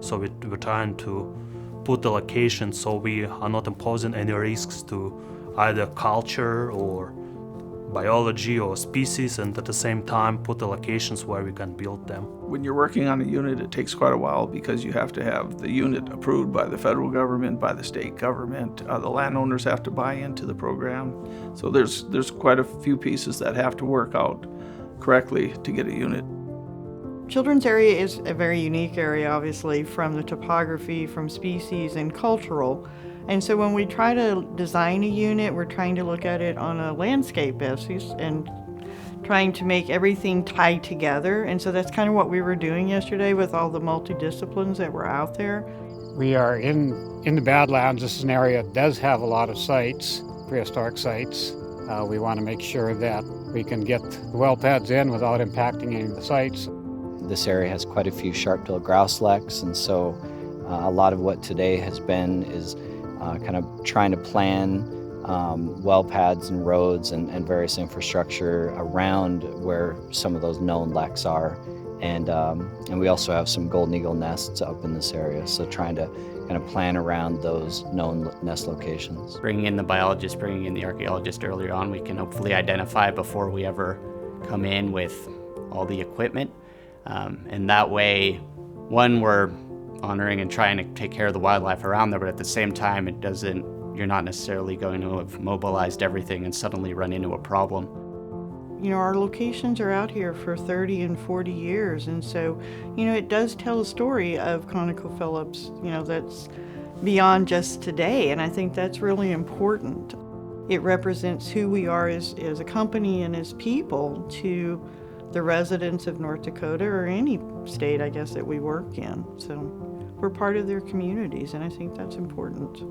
So we're trying to put the location so we are not imposing any risks to either culture or biology or species, and at the same time put the locations where we can build them. When you're working on a unit, it takes quite a while because you have to have the unit approved by the federal government, by the state government. The landowners have to buy into the program. So there's quite a few pieces that have to work out correctly to get a unit. Children's area is a very unique area, obviously, from the topography, from species, and cultural. And so when we try to design a unit, we're trying to look at it on a landscape basis and trying to make everything tie together. And so that's kind of what we were doing yesterday with all the multidisciplines that were out there. We are in the Badlands. This is an area that does have a lot of sites, prehistoric sites. We want to make sure that we can get the well pads in without impacting any of the sites. This area has quite a few sharp-billed grouse leks, and so a lot of what today has been is kind of trying to plan well pads and roads and various infrastructure around where some of those known leks are. And we also have some golden eagle nests up in this area, so trying to kind of plan around those known nest locations. Bringing in the biologist, bringing in the archaeologist earlier on, we can hopefully identify before we ever come in with all the equipment. And that way, one, we're honoring and trying to take care of the wildlife around there, but at the same time, you're not necessarily going to have mobilized everything and suddenly run into a problem. You know, our locations are out here for 30 and 40 years, and so, you know, it does tell a story of ConocoPhillips, you know, that's beyond just today, and I think that's really important. It represents who we are as a company and as people to the residents of North Dakota or any state, I guess, that we work in. So we're part of their communities, and I think that's important.